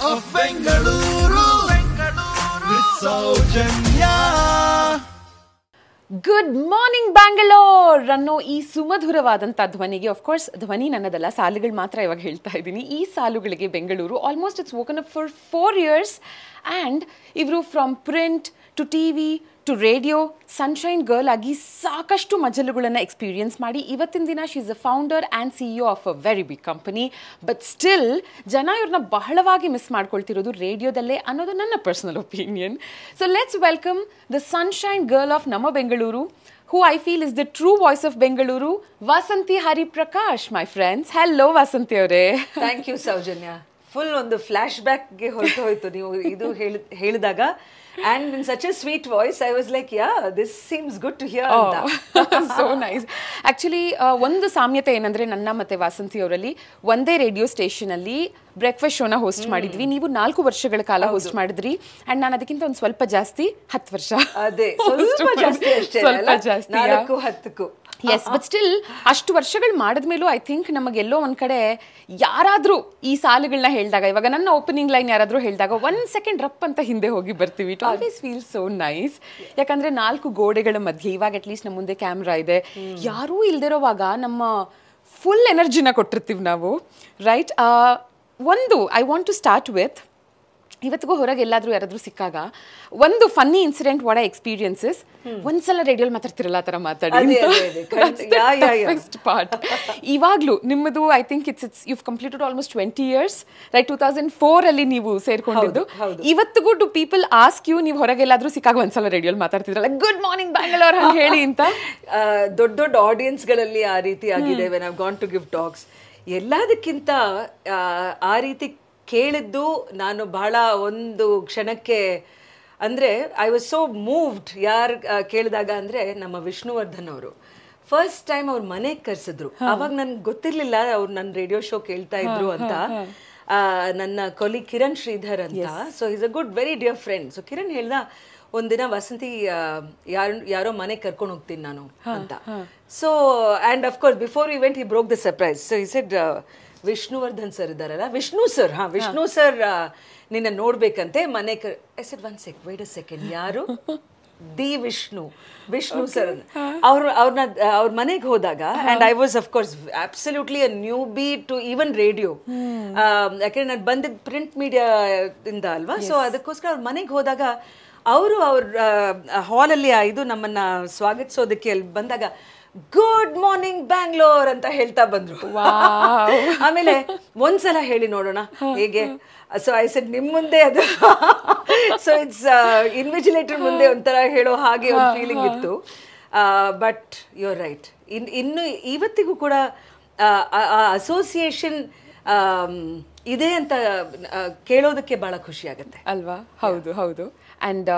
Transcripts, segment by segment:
of Bengaluru. With Saujanya. Good morning Bangalore ಅನ್ನೋ ಈ ಸುಮಧುರವಾದಂಥ ಧ್ವನಿಗೆ ಕೋರ್ಸ್ ಧ್ವನಿ ನನ್ನದಲ್ಲ, ಸಾಲುಗಳು ಮಾತ್ರ ಇವಾಗ ಹೇಳ್ತಾ ಇದ್ದೀನಿ. ಈ ಸಾಲುಗಳಿಗೆ Bengaluru almost it's woken up for 4 years and ಇವರು from print to TV to radio sunshine girl ಆಗಿ ಸಾಕಷ್ಟು ಮಜಲುಗಳನ್ನು ಎಕ್ಸ್ಪೀರಿಯನ್ಸ್ ಮಾಡಿ ಇವತ್ತಿನ ದಿನ she is a founder and CEO of a very big company. But still ಜನ ಇವ್ರನ್ನ ಬಹಳವಾಗಿ ಮಿಸ್ ಮಾಡ್ಕೊಳ್ತಿರೋದು ರೇಡಿಯೋದಲ್ಲೇ ಅನ್ನೋದು ನನ್ನ personal opinion. So let's welcome the sunshine girl of ನಮ್ಮ Bengaluru, who I feel is the true voice of Bengaluru, Vasanthi Hariprakash, my friends. Hello Vasanthi avare. Thank you Saujanya. Full ಒಂದು flash ಬ್ಯಾಕ್ಗೆ ಹೊರಟು ಹೋಯ್ತು ನೀವು ಇದು ಹೇಳಿದಾಗ. And in such a sweet voice, I was like, yeah, this seems good to hear. So nice. Actually, ಒಂದು ಸಾಮ್ಯತೆ ಏನಂದ್ರೆ ನನ್ನ ಮತ್ತೆ ವಾಸಂತಿ ಅವರಲ್ಲಿ ಒಂದೇ ರೇಡಿಯೋ ಸ್ಟೇಷನ್ ಅಲ್ಲಿ ಬ್ರೇಕ್ಫಾಸ್ಟ್ ಶೋನ ಹೋಸ್ಟ್ ಮಾಡಿದ್ವಿ. ನೀವು 4 ವರ್ಷಗಳ ಕಾಲ ಹೋಸ್ಟ್ ಮಾಡಿದ್ರಿ ಅಂಡ್ ನಾನು ಅದಕ್ಕಿಂತ ಒಂದು ಸ್ವಲ್ಪ ಜಾಸ್ತಿ 10 ವರ್ಷ. ಅದೇ ಸ್ವಲ್ಪ ಜಾಸ್ತಿ ಅಷ್ಟೇ, ಸ್ವಲ್ಪ ಜಾಸ್ತಿ 4-10. ಎಸ್, ಬಟ್ ಸ್ಟಿಲ್ ಅಷ್ಟು ವರ್ಷಗಳು ಮಾಡಿದ್ಮೇಲೂ ಐ ಥಿಂಕ್ ನಮಗೆಲ್ಲೋ ಒಂದ್ ಕಡೆ ಯಾರಾದ್ರೂ ಈ ಸಾಲುಗಳನ್ನ ಹೇಳಿದಾಗ, ಇವಾಗ ನನ್ನ ಓಪನಿಂಗ್ ಲೈನ್ ಯಾರಾದ್ರೂ ಹೇಳಿದಾಗ 1 ಸೆಕೆಂಡ್ ರಪ್ ಅಂತ ಹಿಂದೆ ಹೋಗಿ ಬರ್ತೀವಿ. It always feel so nice. ಯಾಕಂದ್ರೆ 4 ಗೋಡೆಗಳ ಮಧ್ಯೆ ಇವಾಗ ಅಟ್ಲೀಸ್ಟ್ ನಮ್ಮ ಮುಂದೆ ಕ್ಯಾಮ್ರಾ ಇದೆ, ಯಾರೂ ಇಲ್ದಿರೋವಾಗ ನಮ್ಮ ಫುಲ್ ಎನರ್ಜಿನ ಕೊಟ್ಟಿರ್ತೀವಿ ನಾವು, ರೈಟ್? ಒಂದು I want to start with, ಇವತ್ತಿಗೂ ಹೊರಗೆ ಎಲ್ಲಾದ್ರೂ ಯಾರಾದ್ರೂ ಸಿಕ್ಕಾಗ ಒಂದು ಫನ್ನಿ ಇನ್ಸಿಡೆಂಟ್, ವಾಟ್ ಎಕ್ಸ್ಪೀರಿಯನ್ಸಸ್, ಒಂದ್ಸಲ ರೇಡಿಯೋಲ್ ಮಾತಾಡ್ತಿರಲ್ಲ ಆ ಥರ ಮಾತಾಡಿ ಪಾರ್ಟ್. ಇವಾಗ್ಲೂ ನಿಮ್ಮದು I think it's you've completed almost 20 years, right? 2004 ಅಲ್ಲಿ ನೀವು ಸೇರ್ಕೊಂಡಿದ್ದು. ಇವತ್ತಿಗೂ ಟು ಪೀಪಲ್ ಆಸ್ಕ್ ಯು, ನೀವು ಹೊರಗೆಲ್ಲಾದ್ರೂ ಸಿಕ್ಕಾಗ ಒಂದ್ಸಲ ರೇಡಿಯೋಲ್ ಮಾತಾಡ್ತಿದ್ರಲ್ಲ, ಗುಡ್ ಮಾರ್ನಿಂಗ್ ಬ್ಯಾಂಗಳೂರ್ ಅಂತ ಹೇಳಿ ಅಂತ? ದೊಡ್ಡ ದೊಡ್ಡ ಆಡಿಯನ್ಸ್ಗಳಲ್ಲಿ ಆ ರೀತಿ ಆಗಿದೆ. When I've gone to give talks, ಎಲ್ಲದಕ್ಕಿಂತ ಆ ರೀತಿ ಕೇಳಿದ್ದು ನಾನು ಬಹಳ ಒಂದು ಕ್ಷಣಕ್ಕೆ, ಅಂದರೆ ಐ ವಾಸ್ ಸೋ ಮೂವ್ಡ್. ಯಾರು ಕೇಳಿದಾಗ ಅಂದರೆ ನಮ್ಮ ವಿಷ್ಣುವರ್ಧನ್ ಅವರು ಫಸ್ಟ್ ಟೈಮ್ ಅವ್ರ ಮನೆಗೆ ಕರೆಸಿದ್ರು. ಅವಾಗ ನನ್ಗೆ ಗೊತ್ತಿರಲಿಲ್ಲ ಅವ್ರು ನನ್ನ ರೇಡಿಯೋ ಶೋ ಕೇಳ್ತಾ ಇದ್ರು ಅಂತ. ನನ್ನ ಕೊಲಿ ಕಿರಣ್ ಶ್ರೀಧರ್ ಅಂತ, so is a good very dear friend. So Kiran ಹೇಳ್ದ, ಒಂದಿನ ವಸಂತಿ ಯಾರೋ ಮನೆಗೆ ಕರ್ಕೊಂಡು ಹೋಗ್ತೀನಿ ನಾನು ಅಂತ. So and of course before event he broke the surprise. So he said, Vishnuvardhan sir ಇದ್ದಾರಲ್ಲ, ವಿಷ್ಣು ಸರ್, ವಿಷ್ಣು ಸರ್ ನಿನ್ನ ನೋಡ್ಬೇಕಂತೆ ಮನೆ I said 1 second, wait a second, ಯಾರು? The Vishnu sir. ಅವ್ರ ಮನೆಗೆ ಹೋದಾಗ, and I was of course absolutely a newbie to even radio, ಯಾಕೆಂದ್ರೆ ನಾನು ಬಂದಿದ್ದು ಪ್ರಿಂಟ್ ಮೀಡಿಯಾ ಇಂದ ಅಲ್ವಾ. ಸೊ ಅದಕ್ಕೋಸ್ಕರ ಅವ್ರ ಮನೆಗೆ ಹೋದಾಗ ಅವರು ಅವ್ರ ಹಾಲಲ್ಲಿ ಇದು ನಮ್ಮನ್ನ ಸ್ವಾಗತಿಸೋದಕ್ಕೆ ಅಲ್ಲಿ ಬಂದಾಗ ಗುಡ್ ಮಾರ್ನಿಂಗ್ ಬ್ಯಾಂಗ್ಳೂರ್ ಅಂತ ಹೇಳ್ತಾ ಬಂದ್ರು. ಆಮೇಲೆ ಒಂದ್ಸಲ ಹೇಳಿ ನೋಡೋಣ ಹೇಗೆ. ಸೊ ಐ ಸೆಡ್, ನಿಮ್ ಮುಂದೆ ಅದು ಸೊ ಇಟ್ಸ್ ಇನ್ವಿಜಿಲೇಟರ್ ಮುಂದೆ ಒಂಥರ ಹೇಳೋ ಹಾಗೆ ಒಂದು ಫೀಲಿಂಗ್ ಇತ್ತು. ಬಟ್ ಯು ಆರ್ ರೈಟ್, ಇನ್ನು ಇವತ್ತಿಗೂ ಕೂಡ ಅಸೋಸಿಯೇಷನ್ ಇದೆ ಅಂತ ಕೇಳೋದಕ್ಕೆ ಬಹಳ ಖುಷಿ ಆಗುತ್ತೆ ಅಲ್ವಾ? ಹೌದು ಹೌದು. ಅಂಡ್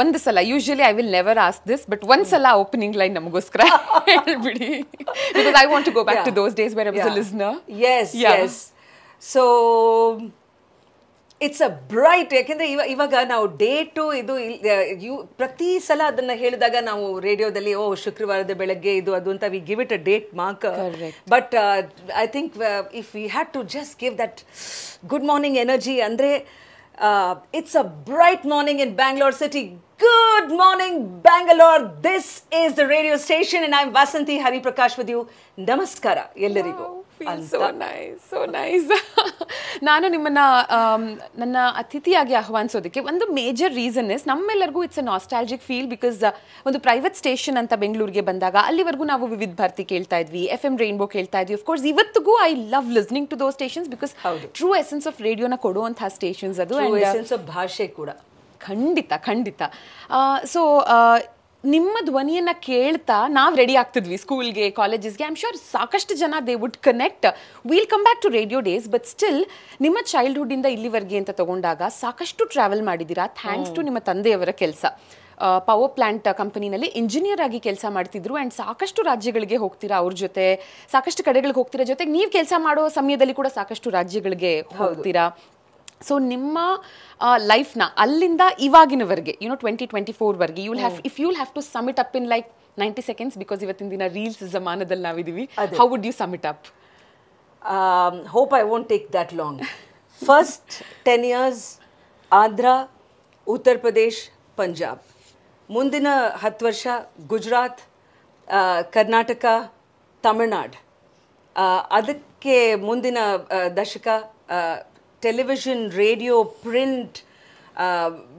ಒಂದು ಸಲ, usually I will never ask this, but ಒಂದ್ಸಲ ಓಪನಿಂಗ್ ಲೈನ್ ನಮಗೋಸ್ಕರ ಹೇಳ್ಬಿಡಿ, because I want to go back to those days where I was a listener. Yes. So it's a bright, ಯಾಕೆಂದ್ರೆ ಇವಾಗ ನಾವು ಡೇಟು ಇದು ಪ್ರತಿ ಸಲ ಅದನ್ನ ಹೇಳಿದಾಗ ನಾವು ರೇಡಿಯೋದಲ್ಲಿ ಶುಕ್ರವಾರದ ಬೆಳಗ್ಗೆ ಇದು ಅದು ಅಂತ we give it a date mark. But I think if we had to just give that good morning energy ಅಂದ್ರೆ, it's a bright morning in Bangalore city. Good morning Bangalore, this is the radio station and I'm Vasanthi Hariprakash with you. Namaskara ellarigu. So nice, so nice. ನಾನು ನಿಮ್ಮನ್ನ ನನ್ನ ಅತಿಥಿಯಾಗಿ ಆಹ್ವಾನಿಸೋದಕ್ಕೆ ಒಂದು major reason is, ನಮ್ಮೆಲ್ಲರಿಗೂ it's a nostalgic feel, because ಒಂದು private station ಅಂತ ಬೆಂಗಳೂರಿಗೆ ಬಂದಾಗ ಅಲ್ಲಿವರೆಗೂ ನಾವು ವಿವಿಧ ಭಾರತಿ ಕೇಳ್ತಾ ಇದ್ವಿ, FM ರೈನ್ಬೋ ಕೇಳ್ತಾ ಇದ್ವಿ. ಆಫ್ ಕೋರ್ಸ್ ಇವತ್ತಿಗೂ I love listening to those stations, because true essence of ರೇಡಿಯೋನ ಕೊಡುವಂತಹ ಸ್ಟೇಷನ್ಸ್ ಅದು, ಎಸೆನ್ಸ್ ಆಫ್ ಭಾಷೆ ಕೂಡ ಖಂಡಿತ ಖಂಡಿತ. ಸೊ ನಿಮ್ಮ ಧ್ವನಿಯನ್ನ ಕೇಳ್ತಾ ನಾವು ರೆಡಿ ಆಗ್ತಿದ್ವಿ ಸ್ಕೂಲ್ಗೆ, ಕಾಲೇಜಸ್ಗೆ. ಐ ಆಮ್ ಶ್ಯೂರ್ ಸಾಕಷ್ಟು ಜನ they would connect. Will come back to radio days, but still ನಿಮ್ಮ ಚೈಲ್ಡ್ಹುಡ್ ಇಂದ ಇಲ್ಲಿವರೆಗೆ ಅಂತ ತಗೊಂಡಾಗ ಸಾಕಷ್ಟು ಟ್ರಾವೆಲ್ ಮಾಡಿದ್ದೀರಾ, ಥ್ಯಾಂಕ್ಸ್ ಟು ನಿಮ್ಮ ತಂದೆಯವರ ಕೆಲಸ. ಪವರ್ ಪ್ಲಾಂಟ್ ಕಂಪನಿನಲ್ಲಿ ಇಂಜಿನಿಯರ್ ಆಗಿ ಕೆಲಸ ಮಾಡ್ತಿದ್ರು ಆ್ಯಂಡ್ ಸಾಕಷ್ಟು ರಾಜ್ಯಗಳಿಗೆ ಹೋಗ್ತೀರಾ, ಅವ್ರ ಜೊತೆ ಸಾಕಷ್ಟು ಕಡೆಗಳಿಗೆ ಹೋಗ್ತೀರಾ, ಜೊತೆಗೆ ನೀವು ಕೆಲಸ ಮಾಡೋ ಸಮಯದಲ್ಲಿ ಕೂಡ ಸಾಕಷ್ಟು ರಾಜ್ಯಗಳಿಗೆ ಹೋಗ್ತೀರಾ. ಸೊ ನಿಮ್ಮ ಲೈಫ್ನ ಅಲ್ಲಿಂದ ಇವಾಗಿನವರೆಗೆ, 2024ವರೆಗೆ, if you'll have to sum it up in like 90 seconds, because ಇವತ್ತಿನ ದಿನ ರೀಲ್ಸ್ ಜಮಾನದಲ್ಲಿ ನಾವಿದ್ದೀವಿ, how would you sum it up? Hope I won't take that long. First 10 years Andhra, Uttar Pradesh, Punjab. ಮುಂದಿನ 10 ವರ್ಷ ಗುಜರಾತ್, ಕರ್ನಾಟಕ, ತಮಿಳ್ನಾಡು. ಅದಕ್ಕೆ ಮುಂದಿನ ದಶಕ television, radio, print,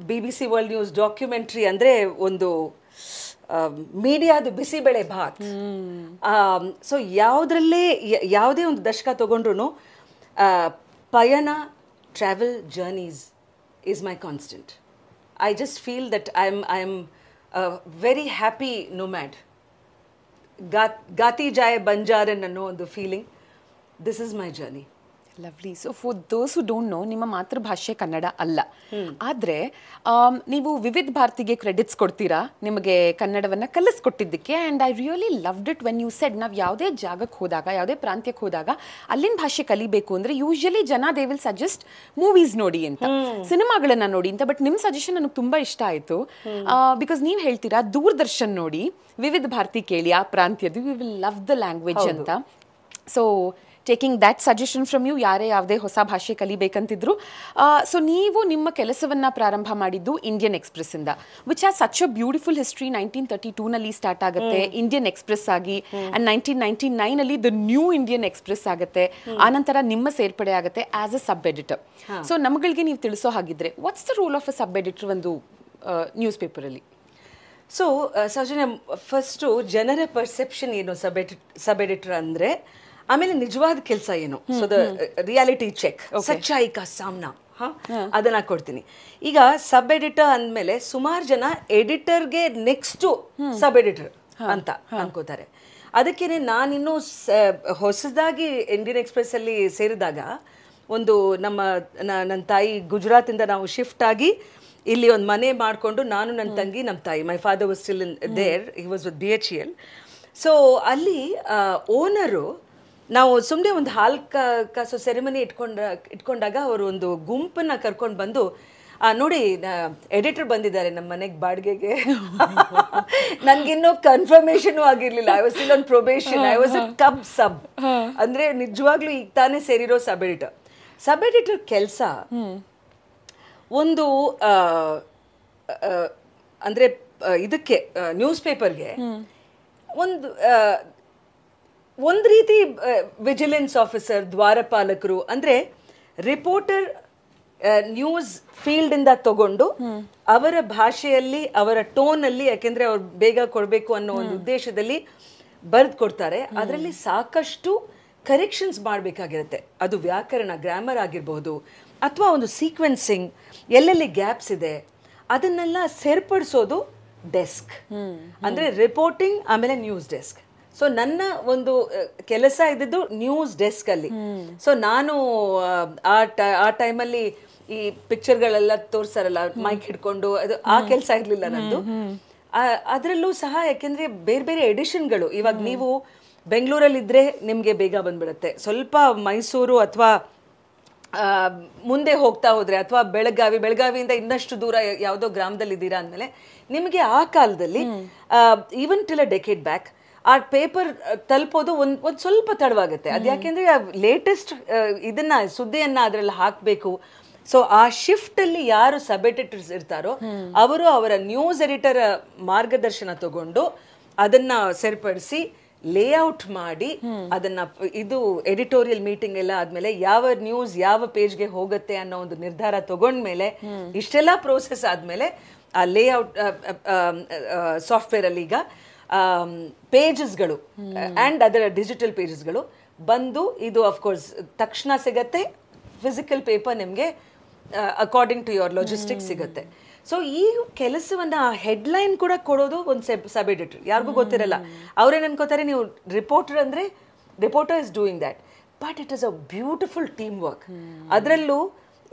BBC world news, documentary, ಅಂದರೆ ಒಂದು ಮೀಡಿಯಾದು ಬಿಸಿಬೇಳೆ ಭಾತ್. ಸೊ ಯಾವುದೇ ಒಂದು ದಶಕ ತಗೊಂಡ್ರು ಪಯಣ, travel, journeys is my constant. I just feel that I'm a very happy nomad. Gati jaye banjaran ಅನ್ನೋ ಒಂದು feeling. This is my journey. Lovely. So for those ಹು ಡೋಂಟ್ ನೋ, ನಿಮ್ಮ ಮಾತೃಭಾಷೆ ಕನ್ನಡ ಅಲ್ಲ, ಆದರೆ ನೀವು ವಿವಿಧ ಭಾರತಿಗೆ ಕ್ರೆಡಿಟ್ಸ್ ಕೊಡ್ತೀರಾ ನಿಮಗೆ ಕನ್ನಡವನ್ನು ಕಲಿಸ್ಕೊಟ್ಟಿದ್ದಕ್ಕೆ. And I really loved it when you said ನಾವು ಯಾವುದೇ ಜಾಗಕ್ಕೆ ಹೋದಾಗ, ಯಾವುದೇ ಪ್ರಾಂತ್ಯಕ್ಕೆ ಹೋದಾಗ ಅಲ್ಲಿನ ಭಾಷೆ ಕಲಿಬೇಕು ಅಂದರೆ ಯೂಶಲಿ ಜನ ದೇ ವಿಲ್ ಸಜೆಸ್ಟ್ ಮೂವೀಸ್ ನೋಡಿ ಅಂತ, ಸಿನಿಮಾಗಳನ್ನು ನೋಡಿ ಅಂತ. ಬಟ್ ನಿಮ್ಮ ಸಜೆಷನ್ ನನಗೆ ತುಂಬ ಇಷ್ಟ ಆಯಿತು. ಬಿಕಾಸ್ ನೀವು ಹೇಳ್ತೀರಾ ದೂರದರ್ಶನ್ ನೋಡಿ, ವಿವಿಧ ಭಾರತಿ ಕೇಳಿ, ಆ ಪ್ರಾಂತ್ಯದ್ದು, you will love the language ಅಂತ. So taking that suggestion from you, ಯಾರೇ ಯಾವುದೇ ಹೊಸ ಭಾಷೆ ಕಲಿಬೇಕಂತಿದ್ರು. ಸೊ ನೀವು ನಿಮ್ಮ ಕೆಲಸವನ್ನು ಪ್ರಾರಂಭ ಮಾಡಿದ್ದು ಇಂಡಿಯನ್ ಎಕ್ಸ್ಪ್ರೆಸ್ಸಿಂದ, which has such a beautiful history. 1932ನಲ್ಲಿ ಸ್ಟಾರ್ಟ್ ಆಗುತ್ತೆ ಇಂಡಿಯನ್ ಎಕ್ಸ್ಪ್ರೆಸ್ ಆಗಿ, ಆ್ಯಂಡ್ 1999ನಲ್ಲಿ ದ ನ್ಯೂ ಇಂಡಿಯನ್ ಎಕ್ಸ್ಪ್ರೆಸ್ ಆಗುತ್ತೆ. ಆನಂತರ ನಿಮ್ಮ ಸೇರ್ಪಡೆ ಆಗುತ್ತೆ as a sub editor. So ನಮ್ಗಳಿಗೆ ನೀವು ತಿಳಿಸೋ ಹಾಗಿದ್ರೆ, what's the role of a sub editor ಒಂದು ನ್ಯೂಸ್ ಪೇಪರಲ್ಲಿ? ಸೊ ಸೌಜನ್ಯ, ಫಸ್ಟು ಜನರ ಪರ್ಸೆಪ್ಷನ್ ಏನು ಸಬ್ ಎಡಿಟರ್ ಅಂದರೆ, ಆಮೇಲೆ ನಿಜವಾದ ಕೆಲಸ ಏನು, ಸೊ ದ ರಿಯಾಲಿಟಿ ಚೆಕ್, ಸಚ್ಚಾಯಿ ಕಾ ಸಾಮ್ನಾ, ಅದನ್ನ ಕೊಡ್ತೀನಿ. ಈಗ ಸಬ್ ಎಡಿಟರ್ ಅಂದಮೇಲೆ ಸುಮಾರು ಜನ ಎಡಿಟರ್ಗೆ ನೆಕ್ಸ್ಟು ಸಬ್ ಎಡಿಟರ್ ಅಂತ ಅನ್ಕೋತಾರೆ. ಅದಕ್ಕೇನೆ ನಾನಿನ್ನೂ ಹೊಸದಾಗಿ ಇಂಡಿಯನ್ ಎಕ್ಸ್ಪ್ರೆಸ್ ಅಲ್ಲಿ ಸೇರಿದಾಗ, ಒಂದು ನನ್ನ ತಾಯಿ ಗುಜರಾತಿಂದ ನಾವು ಶಿಫ್ಟ್ ಆಗಿ ಇಲ್ಲಿ ಒಂದು ಮನೆ ಮಾಡಿಕೊಂಡು, ನಾನು ನನ್ನ ತಂಗಿ, ನಮ್ಮ ತಾಯಿ, my father was still in their, he was with BHEL. So ಅಲ್ಲಿ ಓನರು, ನಾವು ಸುಮ್ಮನೆ ಒಂದು ಹಾಲು ಕಾಸು ಸೆರೆಮನಿ ಇಟ್ಕೊಂಡಾಗ ಅವರು ಒಂದು ಗುಂಪನ್ನು ಕರ್ಕೊಂಡು ಬಂದು, ನೋಡಿ ಎಡಿಟರ್ ಬಂದಿದ್ದಾರೆ ನಮ್ಮ ಮನೆಗೆ ಬಾಡಿಗೆಗೆ. ನನಗಿನ್ನೂ ಕನ್ಫರ್ಮೇಷನ್ ಆಗಿರಲಿಲ್ಲ. I was still on probation. I was ಅ ಕಬ್ ಸಬ್, ಅಂದರೆ ನಿಜವಾಗ್ಲೂ ಈಗ ತಾನೇ ಸೇರಿರೋ ಸಬ್ ಎಡಿಟರ್. ಸಬ್ ಎಡಿಟರ್ ಕೆಲಸ ಒಂದು ಅಂದರೆ ಇದಕ್ಕೆ ನ್ಯೂಸ್ ಪೇಪರ್ಗೆ ಒಂದು ರೀತಿ ವಿಜಿಲೆನ್ಸ್ ಆಫೀಸರ್, ದ್ವಾರಪಾಲಕರು, ಅಂದರೆ ರಿಪೋರ್ಟರ್ ನ್ಯೂಸ್ ಫೀಲ್ಡಿಂದ ತಗೊಂಡು ಅವರ ಭಾಷೆಯಲ್ಲಿ, ಅವರ ಟೋನಲ್ಲಿ, ಯಾಕೆಂದರೆ ಅವ್ರು ಬೇಗ ಕೊಡಬೇಕು ಅನ್ನೋ ಒಂದು ಉದ್ದೇಶದಲ್ಲಿ ಬರೆದು ಕೊಡ್ತಾರೆ. ಅದರಲ್ಲಿ ಸಾಕಷ್ಟು ಕರೆಕ್ಷನ್ಸ್ ಮಾಡಬೇಕಾಗಿರುತ್ತೆ. ಅದು ವ್ಯಾಕರಣ, ಗ್ರಾಮರ್ ಆಗಿರ್ಬೋದು, ಅಥವಾ ಒಂದು ಸೀಕ್ವೆನ್ಸಿಂಗ್, ಎಲ್ಲೆಲ್ಲಿ ಗ್ಯಾಪ್ಸ್ ಇದೆ ಅದನ್ನೆಲ್ಲ ಸೇರ್ಪಡಿಸೋದು ಡೆಸ್ಕ್. ಅಂದರೆ ರಿಪೋರ್ಟಿಂಗ್, ಆಮೇಲೆ ನ್ಯೂಸ್ ಡೆಸ್ಕ್. ಸೊ ನನ್ನ ಒಂದು ಕೆಲಸ ಇದ್ದಿದ್ದು ನ್ಯೂಸ್ ಡೆಸ್ಕ್ ಅಲ್ಲಿ. ಸೊ ನಾನು ಆ ಟೈಮಲ್ಲಿ ಈ ಪಿಕ್ಚರ್ಗಳೆಲ್ಲ ತೋರಿಸ್ತಾರಲ್ಲ ಮೈಕ್ ಹಿಡ್ಕೊಂಡು, ಅದು ಆ ಕೆಲಸ ಇರಲಿಲ್ಲ ನಂದು. ಅದರಲ್ಲೂ ಸಹ ಯಾಕೆಂದ್ರೆ ಬೇರೆ ಬೇರೆ ಎಡಿಷನ್ಗಳು, ಇವಾಗ ನೀವು ಬೆಂಗಳೂರಲ್ಲಿದ್ದರೆ ನಿಮಗೆ ಬೇಗ ಬಂದ್ಬಿಡುತ್ತೆ. ಸ್ವಲ್ಪ ಮೈಸೂರು ಅಥವಾ ಮುಂದೆ ಹೋಗ್ತಾ ಹೋದರೆ, ಅಥವಾ ಬೆಳಗಾವಿಯಿಂದ ಇನ್ನಷ್ಟು ದೂರ ಯಾವುದೋ ಗ್ರಾಮದಲ್ಲಿದ್ದೀರಾ ಅಂದಮೇಲೆ, ನಿಮಗೆ ಆ ಕಾಲದಲ್ಲಿ ಈವನ್ ಟಿಲ್ ಅ ಡೆಕೇಡ್ ಬ್ಯಾಕ್ ಆ ಪೇಪರ್ ತಲುಪೋದು ಒಂದು ಸ್ವಲ್ಪ ತಡವಾಗುತ್ತೆ. ಅದು ಯಾಕೆಂದರೆ ಲೇಟೆಸ್ಟ್ ಸುದ್ದಿಯನ್ನು ಅದರಲ್ಲಿ ಹಾಕಬೇಕು. ಸೊ ಆ ಶಿಫ್ಟಲ್ಲಿ ಯಾರು ಸಬ್ ಎಡಿಟರ್ಸ್ ಇರ್ತಾರೋ ಅವರು ಅವರ ನ್ಯೂಸ್ ಎಡಿಟರ್ ಮಾರ್ಗದರ್ಶನ ತಗೊಂಡು ಅದನ್ನು ಸರಿಪಡಿಸಿ ಲೇಔಟ್ ಮಾಡಿ, ಅದನ್ನ ಇದು ಎಡಿಟೋರಿಯಲ್ ಮೀಟಿಂಗ್ ಎಲ್ಲ ಆದ್ಮೇಲೆ ಯಾವ ನ್ಯೂಸ್ ಯಾವ ಪೇಜ್ಗೆ ಹೋಗುತ್ತೆ ಅನ್ನೋ ಒಂದು ನಿರ್ಧಾರ ತಗೊಂಡ್ಮೇಲೆ, ಇಷ್ಟೆಲ್ಲ ಪ್ರೋಸೆಸ್ ಆದ್ಮೇಲೆ ಆ ಲೇಔಟ್ ಸಾಫ್ಟ್ವೇರ್ ಅಲ್ಲಿ ಈಗ ಪೇಜಸ್ಗಳು ಆ್ಯಂಡ್ ಅದರ ಡಿಜಿಟಲ್ ಪೇಜಸ್ಗಳು ಬಂದು, ಇದು ಅಫ್ಕೋರ್ಸ್ ತಕ್ಷಣ ಸಿಗತ್ತೆ. ಫಿಸಿಕಲ್ ಪೇಪರ್ ನಿಮಗೆ ಅಕಾರ್ಡಿಂಗ್ ಟು ಯುವರ್ ಲಾಜಿಸ್ಟಿಕ್ಸ್ ಸಿಗುತ್ತೆ. ಸೊ ಈ ಕೆಲಸವನ್ನ ಹೆಡ್ಲೈನ್ ಕೂಡ ಕೊಡೋದು ಒಂದು ಸಬ್ ಎಡಿಟರ್. ಯಾರಿಗೂ ಗೊತ್ತಿರಲ್ಲ, ಅವ್ರೇನು ಅನ್ಕೋತಾರೆ, ನೀವು ರಿಪೋರ್ಟರ್ ಅಂದರೆ reporter is doing that, but it is a beautiful team work. ಅದರಲ್ಲೂ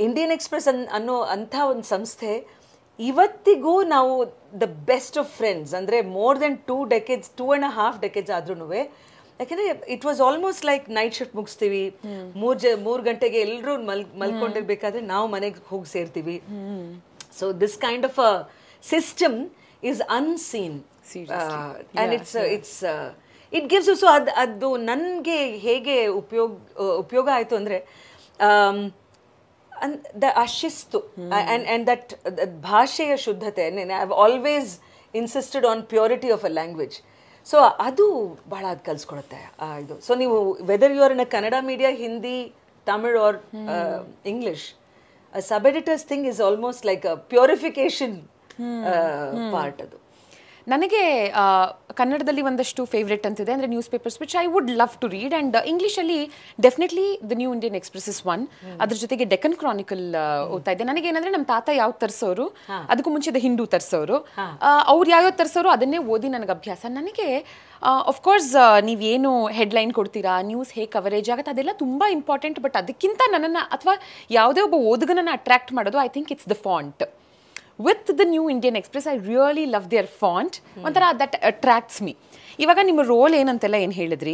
ಇಂಡಿಯನ್ ಎಕ್ಸ್ಪ್ರೆಸ್ ಅನ್ನೋ ಅಂಥ ಒಂದು ಸಂಸ್ಥೆ ಇವತ್ತಿಗೂ ನಾವು ದ ಬೆಸ್ಟ್ ಆಫ್ ಫ್ರೆಂಡ್ಸ್. ಅಂದರೆ ಮೋರ್ ದೆನ್ 2.5 ಡೆಕೆಡ್ಸ್ ಆದ್ರೂ, ಯಾಕೆಂದರೆ it was almost like night shift ಮುಗಿಸ್ತೀವಿ, 3 ಗಂಟೆಗೆ ಎಲ್ಲರೂ ಮಲ್ಕೊಂಡಿರ್ಬೇಕಾದ್ರೆ ನಾವು ಮನೆಗೆ ಹೋಗಿ ಸೇರ್ತೀವಿ. So this kind of a system is unseen. And it gives you, so ಅದು ನನಗೆ ಹೇಗೆ ಉಪಯೋಗ ಆಯಿತು ಅಂದರೆ, ಆ ಶಿಸ್ತು and that ಭಾಷೆಯ ಶುದ್ಧತೆ. I've always insisted on purity of a language. So ಅದು ಭಾಳ ಅದು ಕಲಿಸ್ಕೊಡುತ್ತೆ ಇದು. ಸೊ ನೀವು whether you are in a Kannada media, Hindi, Tamil or English, sub editors thing is almost like a purification part. ಅದು ನನಗೆ ಕನ್ನಡದಲ್ಲಿ ಒಂದಷ್ಟು ಫೇವ್ರೆಟ್ ಅಂತಿದೆ, ಅಂದರೆ news papers which I would love to read. And ಇಂಗ್ಲೀಷಲ್ಲಿ definitely the new Indian Express is one. ಅದ್ರ ಜೊತೆಗೆ Deccan Chronicle ಓದ್ತಾ ಇದ್ದೆ. ನನಗೇನಂದ್ರೆ ನಮ್ಮ ತಾತ ಯಾವ್ದು ತರಿಸೋರು, ಅದಕ್ಕೂ ಮುಂಚೆ ದ ಹಿಂದೂ ತರಿಸೋರು, ಅವ್ರು ಯಾವ್ಯಾವ ತರಿಸೋರು ಅದನ್ನೇ ಓದಿ ನನಗೆ ಅಭ್ಯಾಸ. ನನಗೆ ಆಫ್ಕೋರ್ಸ್ ನೀವೇನು ಹೆಡ್ಲೈನ್ ಕೊಡ್ತೀರಾ, ನ್ಯೂಸ್ ಹೇಗೆ ಕವರೇಜ್ ಆಗುತ್ತೆ, ಅದೆಲ್ಲ ತುಂಬ ಇಂಪಾರ್ಟೆಂಟ್. ಬಟ್ ಅದಕ್ಕಿಂತ ನನ್ನನ್ನು ಅಥವಾ ಯಾವುದೇ ಒಬ್ಬ ಓದುಗನನ್ನು ಅಟ್ರಾಕ್ಟ್ ಮಾಡೋದು, I think it's the font. With the New Indian Express, I really love their font. ಒಂಥರ that attracts me. ಇವಾಗ ನಿಮ್ಮ ರೋಲ್ ಏನಂತೆಲ್ಲ ಏನು ಹೇಳಿದ್ರಿ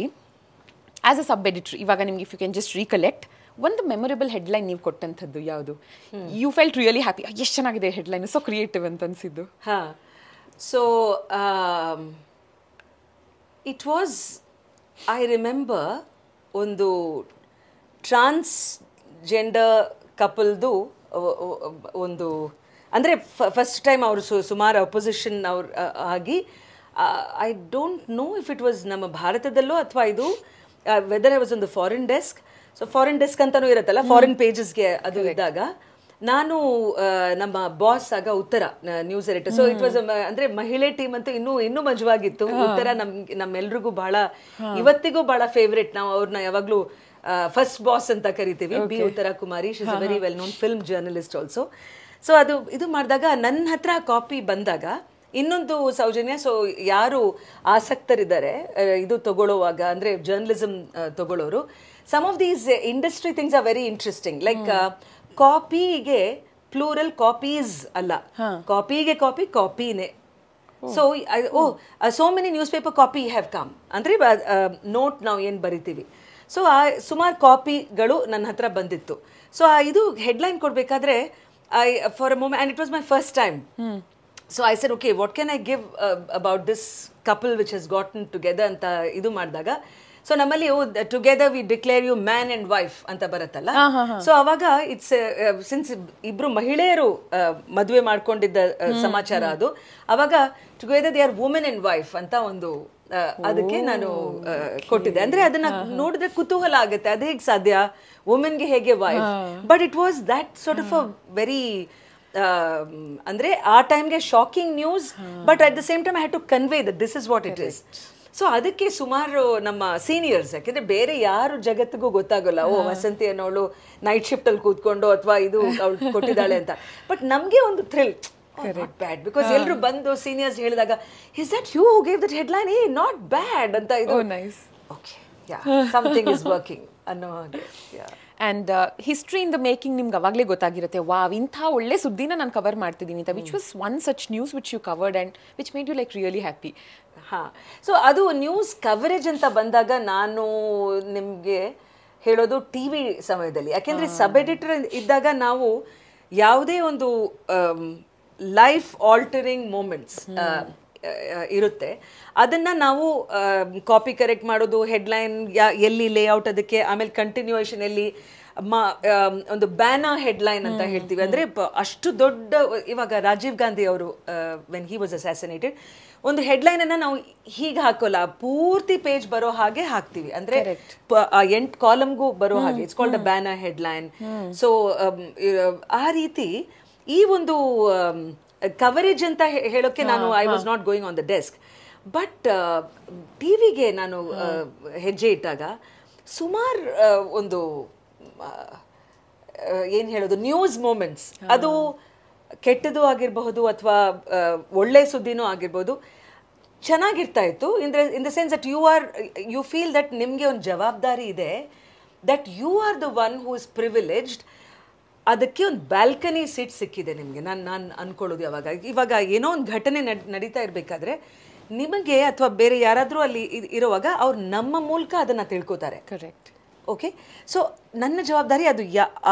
ಆಸ್ ಅ ಸಬ್ ಎಡಿಟರ್, ಇವಾಗ ನಿಮ್ಗೆ if you can just recollect ಒಂದು ಮೆಮೊರೇಬಲ್ ಹೆಡ್ಲೈನ್ ನೀವು ಕೊಟ್ಟಂಥದ್ದು ಯಾವುದು? ಯು ಫೆಲ್ಟ್ ರಿಯಲಿ ಹ್ಯಾಪಿ, ಎಷ್ಟು ಚೆನ್ನಾಗಿದೆ ಹೆಡ್ಲೈನ್, ಸೊ ಕ್ರಿಯೇಟಿವ್ ಅಂತ ಅನಿಸಿದ್ದು? ಹಾಂ, so it was, I remember ಒಂದು ಟ್ರಾನ್ಸ್ಜೆಂಡರ್ ಕಪಲ್ದು ಒಂದು, ಅಂದರೆ ಫಸ್ಟ್ ಟೈಮ್ ಅವರು ಸುಮಾರು ಅಪೋಸಿಷನ್ ಅವ್ರು ಆಗಿ, I don't know if it was ನಮ್ಮ ಭಾರತದಲ್ಲೋ ಅಥವಾ ಇದು ವೆದರ್ ಐ ವಾಸ್ ಒಂದು foreign desk. So foreign desk ಅಂತಲೂ ಇರುತ್ತಲ್ಲ, ಫಾರಿನ್ ಪೇಜಸ್ಗೆ ಅದು ಇದ್ದಾಗ ನಾನು ನಮ್ಮ ಬಾಸ್ ಆಗ ಉತ್ತರ news editor. So it was ಅಂದರೆ ಮಹಿಳೆ ಟೀಮ್ ಅಂತೂ ಇನ್ನೂ ಮಜವಾಗಿತ್ತು. ಉತ್ತರ ನಮ್ಮೆಲ್ರಿಗೂ ಭಾಳ, ಇವತ್ತಿಗೂ ಭಾಳ ಫೇವ್ರೇಟ್. ನಾವು ಅವ್ರನ್ನ ಯಾವಾಗಲೂ ಫಸ್ಟ್ ಬಾಸ್ ಅಂತ ಕರಿತೀವಿ. B Uttara Kumari, she is a very well known film journalist also. So ಅದು ಇದು ಮಾಡಿದಾಗ ನನ್ನ ಹತ್ರ ಕಾಪಿ ಬಂದಾಗ ಇನ್ನೊಂದು ಸೌಜನ್ಯ, ಸೊ ಯಾರು ಆಸಕ್ತರಿದ್ದಾರೆ ಇದು ತಗೊಳ್ಳೋವಾಗ, ಅಂದರೆ ಜರ್ನಲಿಸಮ್ ತಗೊಳ್ಳೋರು, some of these industry things are very interesting. Like ಕಾಪಿಗೆ ಪ್ಲೂರಲ್ ಕಾಪೀಸ್ ಅಲ್ಲ, ಕಾಪಿಗೆ ಕಾಪಿನೇ. So so many news paper copy have come, ಅಂದರೆ ನೋಟ್ ನಾವು ಏನು ಬರಿತೀವಿ. ಸೊ ಸುಮಾರು ಕಾಪಿಗಳು ನನ್ನ ಹತ್ರ ಬಂದಿತ್ತು. ಸೊ ಇದು ಹೆಡ್ಲೈನ್ ಕೊಡಬೇಕಾದ್ರೆ for a moment, and it was my first time. So I said, okay, what can I give about this couple which has gotten together anta idu ಮಾಡಿದಾಗ, ಸೊ ನಮ್ಮಲ್ಲಿ together we declare you man and wife ಅಂತ ಬರುತ್ತಲ್ಲ. So ಅವಾಗ it's since ಇಬ್ರು ಮಹಿಳೆಯರು ಮದುವೆ ಮಾಡ್ಕೊಂಡಿದ್ದ ಸಮಾಚಾರ ಅದು. ಅವಾಗ together they or women and wife ಅಂತ ಒಂದು ಅದಕ್ಕೆ ನಾನು ಕೊಟ್ಟಿದ್ದೆ. ಅಂದ್ರೆ ಅದನ್ನ ನೋಡಿದ್ರೆ ಕುತೂಹಲ ಆಗುತ್ತೆ, ಅದು ಹೇಗೆ ಸಾಧ್ಯ, ವುಮೆನ್ಗೆ ಹೇಗೆ ವೈಫ್. But it was that sort of a very ಅಂದ್ರೆ ಆ ಟೈಮ್ಗೆ shocking news, but at the same time I had to convey that this is what it is. So ಅದಕ್ಕೆ ಸುಮಾರು ನಮ್ಮ ಸೀನಿಯರ್ಸ್, ಯಾಕೆಂದ್ರೆ ಬೇರೆ ಯಾರು ಜಗತ್ತಿಗೂ ಗೊತ್ತಾಗಲ್ಲ, ಓ ವಸಂತಿ ಅನ್ನೋಳು ನೈಟ್ ಶಿಫ್ಟ್ ಅಲ್ಲಿ ಕೂತ್ಕೊಂಡು ಅಥವಾ ಇದು ಅವಳು ಕೊಟ್ಟಿದ್ದಾಳೆ ಅಂತ. ಬಟ್ ನಮ್ಗೆ ಒಂದು ಥ್ರಿಲ್, not bad, because ಎಲ್ಲರೂ ಬಂದು ಸೀನಿಯರ್ಸ್ ಹೇಳಿದಾಗ, is that you who gave that headline? Hey, not bad ಅಂತ ಇದು. Oh, nice. Okay, yeah, something is working ಅನ್ನೋ ಹಾಗೆ. And history in the making ನಿಮ್ಗೆ ಅವಾಗಲೇ ಗೊತ್ತಾಗಿರುತ್ತೆ, ವಾವ್ ಇಂಥ ಒಳ್ಳೆ ಸುದ್ದಿನ ನಾನು ಕವರ್ ಮಾಡ್ತಿದ್ದೀನಿ ಅಂತ. Which was one such news which you covered and which made you like really happy? ಹಾಂ, ಸೊ ಅದು ನ್ಯೂಸ್ ಕವರೇಜ್ ಅಂತ ಬಂದಾಗ ನಾನು ನಿಮಗೆ ಹೇಳೋದು ಟಿ ವಿ ಸಮಯದಲ್ಲಿ. ಯಾಕೆಂದರೆ ಸಬ್ ಎಡಿಟರ್ ಇದ್ದಾಗ ನಾವು ಯಾವುದೇ ಒಂದು ಲೈಫ್ ಆಲ್ಟರಿಂಗ್ ಮೂಮೆಂಟ್ಸ್ ಇರುತ್ತೆ, ಅದನ್ನು ನಾವು ಕಾಪಿ ಕರೆಕ್ಟ್ ಮಾಡೋದು, ಹೆಡ್ಲೈನ್ ಎಲ್ಲಿ ಲೇಔಟ್ ಅದಕ್ಕೆ, ಆಮೇಲೆ ಕಂಟಿನ್ಯೂಯೇಷನ್ ಎಲ್ಲಿ, ಒಂದು ಬ್ಯಾನರ್ ಹೆಡ್ಲೈನ್ ಅಂತ ಹೇಳ್ತೀವಿ. ಅಂದರೆ ಅಷ್ಟು ದೊಡ್ಡ, ಇವಾಗ ರಾಜೀವ್ ಗಾಂಧಿ ಅವರು ವೆನ್ ಹಿ ವಾಸ್ ಅಸಾಸಿನೇಟೆಡ್, ಒಂದು ಹೆಡ್ಲೈನನ್ನು ನಾವು ಹೀಗೆ ಹಾಕೋಲ್ಲ, ಪೂರ್ತಿ ಪೇಜ್ ಬರೋ ಹಾಗೆ ಹಾಕ್ತೀವಿ. ಅಂದರೆ 8 ಕಾಲಮ್ಗೂ ಬರೋ ಹಾಗೆ, it's called a banner headline. So ಆ ರೀತಿ ಈ ಒಂದು ಕವರೇಜ್ ಅಂತ ಹೇಳೋಕ್ಕೆ ನಾನು I was not going on the desk. But T ವಿಗೆ ನಾನು ಹೆಜ್ಜೆ ಇಟ್ಟಾಗ ಸುಮಾರು ಒಂದು ಏನು ಹೇಳೋದು, ನ್ಯೂಸ್ ಮೂಮೆಂಟ್ಸ್, ಅದು ಕೆಟ್ಟದ್ದು ಆಗಿರಬಹುದು ಅಥವಾ ಒಳ್ಳೆ ಸುದ್ದಿನೂ ಆಗಿರ್ಬೋದು, ಚೆನ್ನಾಗಿರ್ತಾ ಇತ್ತು. In the sense that you feel that ನಿಮಗೆ ಒಂದು ಜವಾಬ್ದಾರಿ ಇದೆ, that you are the one who is privileged. ಅದಕ್ಕೆ ಒಂದು ಬ್ಯಾಲ್ಕನಿ ಸೀಟ್ ಸಿಕ್ಕಿದೆ ನಿಮಗೆ. ನಾನು ಅನ್ಕೊಳ್ಳೋದು ಇವಾಗ ಏನೋ ಒಂದು ಘಟನೆ ನಡೀತಾ ಇರಬೇಕಾದ್ರೆ ನಿಮಗೆ ಅಥವಾ ಬೇರೆ ಯಾರಾದರೂ ಅಲ್ಲಿ ಇರುವಾಗ ಅವ್ರು ನಮ್ಮ ಮೂಲಕ ಅದನ್ನು ತಿಳ್ಕೊತಾರೆ. ಕರೆಕ್ಟ್. ಓಕೆ, ಸೊ ನನ್ನ ಜವಾಬ್ದಾರಿ ಅದು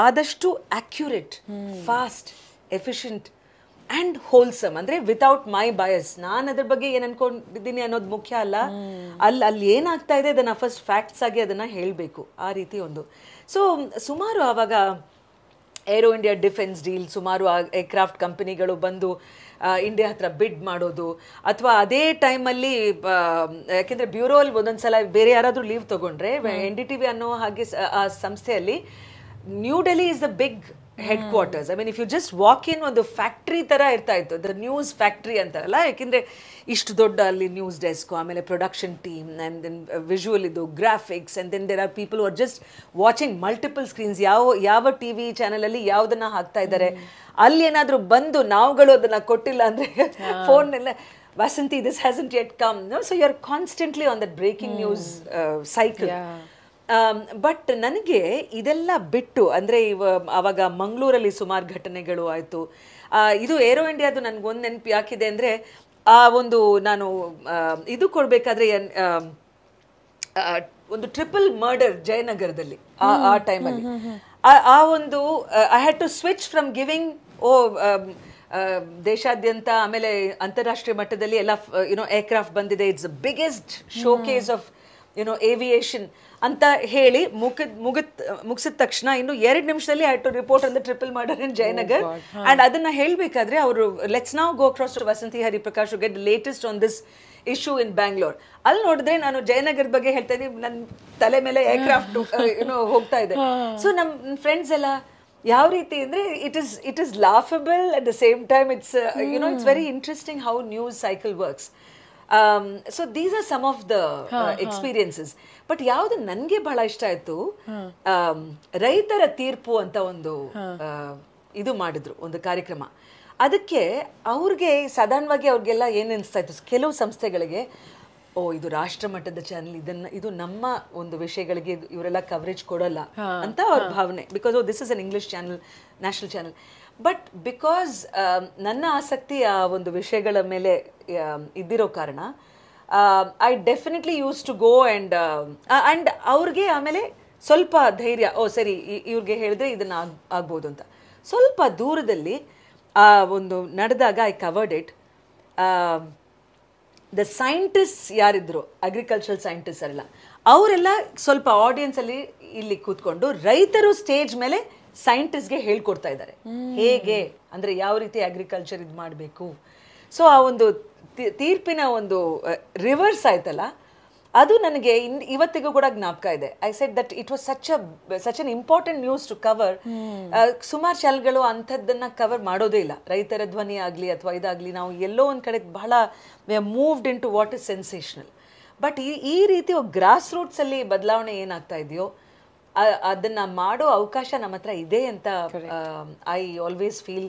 ಆದಷ್ಟು accurate, fast, efficient and wholesome. ಅಂದರೆ ವಿತೌಟ್ ಮೈ ಬಯಸ್, ನಾನು ಅದ್ರ ಬಗ್ಗೆ ಏನು ಅನ್ಕೊಂಡಿದ್ದೀನಿ ಅನ್ನೋದು ಮುಖ್ಯ ಅಲ್ಲ, ಅಲ್ಲಿ ಏನಾಗ್ತಾ ಇದೆ ಅದನ್ನು ಫಸ್ಟ್ ಫ್ಯಾಕ್ಟ್ಸ್ ಆಗಿ ಅದನ್ನು ಹೇಳಬೇಕು, ಆ ರೀತಿ ಒಂದು. ಸೊ ಸುಮಾರು ಆವಾಗ ಏರೋ ಇಂಡಿಯಾ ಡಿಫೆನ್ಸ್ ಡೀಲ್, ಸುಮಾರು ಏರ್ಕ್ರಾಫ್ಟ್ ಕಂಪನಿಗಳು ಬಂದು ಇಂಡಿಯಾ ಹತ್ರ ಬಿಡ್ ಮಾಡೋದು, ಅಥವಾ ಅದೇ ಟೈಮಲ್ಲಿ ಯಾಕೆಂದರೆ ಬ್ಯೂರೋಲ್ಲಿ ಒಂದೊಂದ್ಸಲ ಬೇರೆ ಯಾರಾದರೂ ಲೀವ್ ತೊಗೊಂಡ್ರೆ NDTV ಅನ್ನೋ ಹಾಗೆ ಆ ಸಂಸ್ಥೆಯಲ್ಲಿ New Delhi is the big headquarters. I mean if you just walk in ಒಂದು ಫ್ಯಾಕ್ಟ್ರಿ ಥರ ಇರ್ತಾ ಇತ್ತು, ದ ನ್ಯೂಸ್ ಫ್ಯಾಕ್ಟ್ರಿ ಅಂತಾರಲ್ಲ, ಯಾಕೆಂದರೆ ಇಷ್ಟು ದೊಡ್ಡ ಅಲ್ಲಿ ನ್ಯೂಸ್ ಡೆಸ್ಕು, ಆಮೇಲೆ production team, and then visual ಇದು graphics, and then there are people are just watching multiple screens, ಯಾವ TV ಚಾನಲಲ್ಲಿ ಯಾವುದನ್ನ ಹಾಕ್ತಾ ಇದ್ದಾರೆ, ಅಲ್ಲಿ ಏನಾದರೂ ಬಂದು ನಾವುಗಳು ಅದನ್ನು ಕೊಟ್ಟಿಲ್ಲ ಅಂದರೆ ಫೋನ್ನೆಲ್ಲ Vasanthi this hasn't yet come, so you are constantly on that breaking news cycle. But ನನಗೆ ಇದೆಲ್ಲ ಬಿಟ್ಟು ಅಂದರೆ ಆವಾಗ ಮಂಗಳೂರಲ್ಲಿ ಸುಮಾರು ಘಟನೆಗಳು ಆಯಿತು. ಇದು ಏರೋ ಇಂಡಿಯಾದು ನನಗೊಂದು ನೆನಪು ಯಾಕಿದೆ ಅಂದರೆ, ಆ ಒಂದು ನಾನು ಇದು ಕೊಡಬೇಕಾದ್ರೆ ಒಂದು ಟ್ರಿಪಲ್ ಮರ್ಡರ್ ಜಯನಗರದಲ್ಲಿ ಆ ಟೈಮಲ್ಲಿ, ಆ ಒಂದು I had to switch from giving ದೇಶಾದ್ಯಂತ ಆಮೇಲೆ ಅಂತಾರಾಷ್ಟ್ರೀಯ ಮಟ್ಟದಲ್ಲಿ ಎಲ್ಲ ಏರ್ಕ್ರಾಫ್ಟ್ ಬಂದಿದೆ, it's the biggest showcase of aviation ಅಂತ ಹೇಳಿ ಮುಗಿಸಿದ ತಕ್ಷಣ ಇನ್ನು 2 ನಿಮಿಷದಲ್ಲಿ I to report on the triple murder in Jayanagar. And ಅದನ್ನ ಹೇಳಬೇಕಾದ್ರೆ ಅವರು let's now go across to Vasanthi Hariprakash to get latest on this issue in Bangalore. ಅಲ್ಲಿ ನೋಡಿದ್ರೆ ನಾನು ಜಯನಗರದ ಬಗ್ಗೆ ಹೇಳ್ತಾ ಇದ್ದೀನಿ, ನನ್ನ ತಲೆ ಮೇಲೆ ಏರ್ಕ್ರಾಫ್ಟ್ ಹೋಗ್ತಾ ಇದೆ. ಸೊ ನಮ್ಮ ಫ್ರೆಂಡ್ಸ್ ಎಲ್ಲ ಯಾವ ರೀತಿ ಅಂದರೆ it is laughable at the same time it's it's very interesting how news cycle works. So these are some of the experiences. But ಯಾವುದು ನನಗೆ ಬಹಳ ಇಷ್ಟ ಆಯ್ತು, ರೈತರ ತೀರ್ಪು ಅಂತ ಒಂದು ಇದು ಮಾಡಿದ್ರು, ಒಂದು ಕಾರ್ಯಕ್ರಮ. ಅದಕ್ಕೆ ಅವ್ರಿಗೆ ಸಾಧಾರಣವಾಗಿ ಅವ್ರಿಗೆಲ್ಲ ಏನು ಅನಿಸ್ತಾ ಇತ್ತು, ಕೆಲವು ಸಂಸ್ಥೆಗಳಿಗೆ ಇದು ರಾಷ್ಟ್ರ ಮಟ್ಟದ ಚಾನಲ್, ಇದು ನಮ್ಮ ಒಂದು ವಿಷಯಗಳಿಗೆ ಇವರೆಲ್ಲ ಕವರೇಜ್ ಕೊಡಲ್ಲ ಅಂತ ಅವ್ರ ಭಾವನೆ, because this is an English channel, national channel. But because ನನ್ನ ಆಸಕ್ತಿ ಆ ಒಂದು ವಿಷಯಗಳ ಮೇಲೆ ಇದ್ದಿರೋ ಕಾರಣ I definitely use to go and ಅವ್ರಿಗೆ ಆಮೇಲೆ ಸ್ವಲ್ಪ ಧೈರ್ಯ, ಸರಿ ಇವ್ರಿಗೆ ಹೇಳಿದ್ರೆ ಇದನ್ನು ಆಗ್ಬೋದು ಅಂತ. ಸ್ವಲ್ಪ ದೂರದಲ್ಲಿ ಒಂದು ನಡೆದಾಗ I covered it. The scientist ಯಾರಿದ್ರು, ಅಗ್ರಿಕಲ್ಚರಲ್ ಸೈಂಟಿಸ್ಟ್ ಎಲ್ಲ, ಅವರೆಲ್ಲ ಸ್ವಲ್ಪ ಆಡಿಯನ್ಸಲ್ಲಿ ಇಲ್ಲಿ ಕೂತ್ಕೊಂಡು ರೈತರು ಸ್ಟೇಜ್ ಮೇಲೆ ಸೈಂಟಿಸ್ಟ್ಗೆ ಹೇಳ್ಕೊಡ್ತಾ ಇದ್ದಾರೆ ಹೇಗೆ ಅಂದರೆ ಯಾವ ರೀತಿ ಅಗ್ರಿಕಲ್ಚರ್ ಇದು ಮಾಡಬೇಕು. ಸೊ ಆ ಒಂದು ತೀರ್ಪಿನ ಒಂದು ರಿವರ್ಸ್ ಆಯ್ತಲ್ಲ, ಅದು ನನಗೆ ಇವತ್ತಿಗೂ ಕೂಡ ಜ್ಞಾಪಕ ಇದೆ. I said that it was such an important news to cover. ಸುಮಾರು ಚಾನಲ್ಗಳು ಅಂಥದ್ದನ್ನು ಕವರ್ ಮಾಡೋದೇ ಇಲ್ಲ, ರೈತರ ಧ್ವನಿ ಆಗಲಿ ಅಥವಾ ಇದಾಗಲಿ. ನಾವು ಎಲ್ಲೋ ಒಂದು ಕಡೆ ಬಹಳ moved in to what is sensational. But ಈ ರೀತಿ ಗ್ರಾಸ್ ರೂಟ್ಸಲ್ಲಿ ಬದಲಾವಣೆ ಏನಾಗ್ತಾ ಇದೆಯೋ ಅದನ್ನ ಮಾಡೋ ಅವಕಾಶ ನಮ್ಮ ಹತ್ರ ಇದೆ ಅಂತ ಐ ಆಲ್ವೇಸ್ ಫೀಲ್.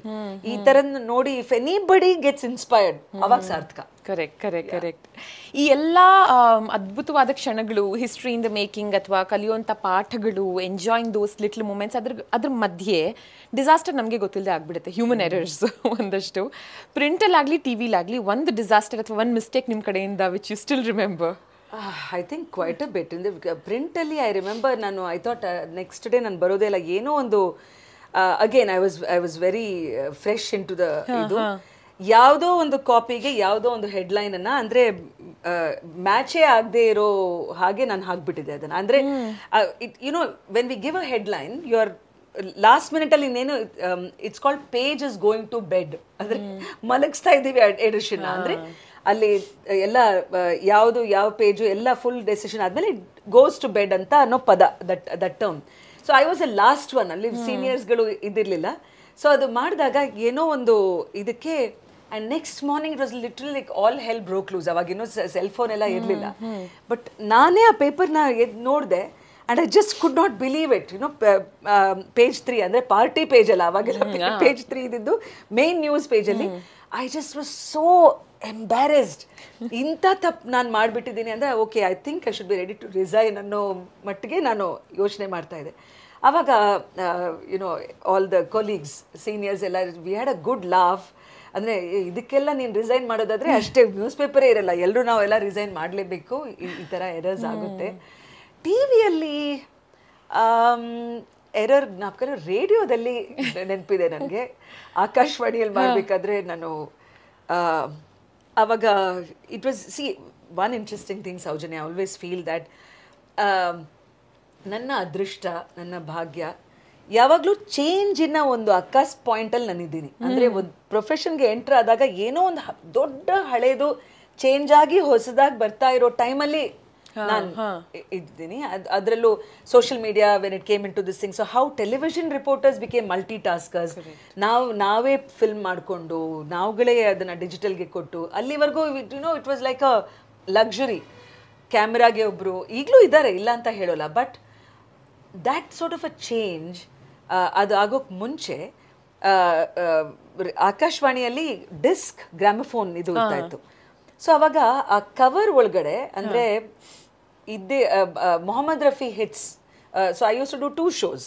ಈ ತರ ನೋಡಿ ಇಫ್ ಎನಿಬಡಿ ಗೆಟ್ಸ್ ಇನ್ಸ್ಪೈರ್ಡ್ ಅವಾಗ ಸಾರ್ಥಕ. ಕರೆಕ್ಟ್. ಈ ಎಲ್ಲ ಅದ್ಭುತವಾದ ಕ್ಷಣಗಳು, ಹಿಸ್ಟ್ರಿಯಿಂದ ಮೇಕಿಂಗ್ ಅಥವಾ ಕಲಿಯುವಂಥ ಪಾಠಗಳು, ಎಂಜಾಯಿಂಗ್ ದೋಸ್ ಲಿಟ್ಲ್ ಮೂಮೆಂಟ್ಸ್, ಅದ್ರ ಮಧ್ಯೆ ಡಿಸಾಸ್ಟರ್ ನಮಗೆ ಗೊತ್ತಿಲ್ಲದೆ ಆಗ್ಬಿಡುತ್ತೆ, ಹ್ಯೂಮನ್ ಎರರ್ಸ್ ಒಂದಷ್ಟು. ಪ್ರಿಂಟಲ್ಲಾಗಲಿ ಟಿವಿಲಾಗಲಿ ಒಂದು ಡಿಸಾಸ್ಟರ್ ಅಥವಾ ಒಂದು ಮಿಸ್ಟೇಕ್ ನಿಮ್ಮ ಕಡೆಯಿಂದ which you still remember? I think quite a bit. In the ಪ್ರಿಂಟಲ್ಲಿ I remember, I thought next day ನಾನು ಬರೋದೇ ಇಲ್ಲ, ಏನೋ ಒಂದು again I was very fresh into the ಇದು, ಯಾವುದೋ ಒಂದು ಕಾಪಿಗೆ ಯಾವುದೋ ಒಂದು ಹೆಡ್ಲೈನನ್ನು ಅಂದರೆ ಮ್ಯಾಚೇ ಆಗದೆ ಇರೋ ಹಾಗೆ ನಾನು ಹಾಕ್ಬಿಟ್ಟಿದ್ದೆ ಅದನ್ನು. ಅಂದರೆ when we give a headline, you are last ಮಿನಿಟಲ್ಲಿ ಇನ್ನೇನು it's called page is going to bed, ಅಂದರೆ ಮಲಗಿಸ್ತಾ ಇದ್ದೀವಿ ಎಡಿಷನ್. ಅಂದರೆ ಅಲ್ಲಿ ಎಲ್ಲ ಯಾವ ಪೇಜು ಎಲ್ಲ ಫುಲ್ ಡೆಸಿಷನ್ ಆದಮೇಲೆ ಇಟ್ ಗೋಸ್ ಟು ಬೆಡ್ ಅಂತ ಅನ್ನೋ ಪದ, that term. So I was a last one, ಅಲ್ಲಿ ಸೀನಿಯರ್ಸ್ಗಳು ಇದಿರಲಿಲ್ಲ. ಸೊ ಅದು ಮಾಡಿದಾಗ ಏನೋ ಒಂದು ಇದಕ್ಕೆ, and next morning it was literally like all hell broke loose. ಅವಾಗಿನ್ನೂ ಸೆಲ್ ಫೋನ್ ಎಲ್ಲ ಇರಲಿಲ್ಲ. ಬಟ್ ನಾನೇ ಆ ಪೇಪರ್ನ ನೋಡಿದೆ and I just could not believe it. Page 3 ಅಂದರೆ ಪಾರ್ಟಿ ಪೇಜ್ ಅಲ್ಲ, ಅವಾಗೆಲ್ಲ ಪೇಜ್ 3 ಇದ್ದಿದ್ದು ಮೇನ್ ನ್ಯೂಸ್ ಪೇಜಲ್ಲಿ. I just was so embarrassed. ಇಂಥ ತಪ್ಪು ನಾನು ಮಾಡಿಬಿಟ್ಟಿದ್ದೀನಿ ಅಂದರೆ okay, I think I should be ready to resign ಅನ್ನೋ ಮಟ್ಟಿಗೆ ನಾನು ಯೋಚನೆ ಮಾಡ್ತಾ ಇದ್ದೆ. ಆವಾಗ ಆಲ್ ದ ಕೊಲೀಗ್ಸ್, ಸೀನಿಯರ್ಸ್ ಎಲ್ಲ, we had a good laugh. ಅಂದರೆ ಇದಕ್ಕೆಲ್ಲ ನೀನು ರಿಸೈನ್ ಮಾಡೋದಾದರೆ ಅಷ್ಟೇ, ನ್ಯೂಸ್ ಪೇಪರೇ ಇರಲ್ಲ, ಎಲ್ಲರೂ ನಾವೆಲ್ಲ ರಿಸೈನ್ ಮಾಡಲೇಬೇಕು, ಈ ಥರ ಎರರ್ಸ್ ಆಗುತ್ತೆ. ಟಿ ವಿಯಲ್ಲಿ ಎರರ್ ಜ್ಞಾಪಕ, ರೇಡಿಯೋದಲ್ಲಿ ನೆನಪಿದೆ ನನಗೆ. ಆಕಾಶವಾಣಿಯಲ್ಲಿ ಮಾಡಬೇಕಾದ್ರೆ ನಾನು ಆವಾಗ it was one interesting thing Soujanya, I always feel that ನನ್ನ ಅದೃಷ್ಟ, ನನ್ನ ಭಾಗ್ಯ ಯಾವಾಗಲೂ ಚೇಂಜಿನ ಒಂದು ಅಕ್ಕಾಸ್ ಪಾಯಿಂಟಲ್ಲಿ ನಾನಿದ್ದೀನಿ. ಅಂದರೆ ಒಂದು ಪ್ರೊಫೆಷನ್ಗೆ ಎಂಟರ್ ಆದಾಗ ಏನೋ ಒಂದು ದೊಡ್ಡ ಹಳೇದು ಚೇಂಜ್ ಆಗಿ ಹೊಸದಾಗಿ ಬರ್ತಾ ಇರೋ ಟೈಮಲ್ಲಿ ನಾನು ಇದ್ದೀನಿ. ಅದರಲ್ಲೂ social media when it came into this thing. So how television reporters became multitaskers. ನಾವೇ ಫಿಲ್ಮ್ ಮಾಡಿಕೊಂಡು ನಾವುಗಳೇ ಅದನ್ನು ಡಿಜಿಟಲ್ಗೆ ಕೊಟ್ಟು ಅಲ್ಲಿವರೆಗೂ it was like a luxury. ಕ್ಯಾಮ್ರಾಗೆ ಒಬ್ಬರು ಈಗಲೂ ಇದ್ದಾರೆ, ಇಲ್ಲ ಅಂತ ಹೇಳೋಲ್ಲ. But that sort of a change ಅದು ಆಗೋಕ್ಕೆ ಮುಂಚೆ ಆಕಾಶವಾಣಿಯಲ್ಲಿ ಡಿಸ್ಕ್ ಗ್ರಾಮಫೋನ್ ಇದು ಇರ್ತಾ ಇತ್ತು. ಸೊ ಅವಾಗ ಆ ಕವರ್ ಒಳಗಡೆ ಅಂದರೆ ಇದ್ದೇ Mohammed Rafi hits. So I use to do 2 shows.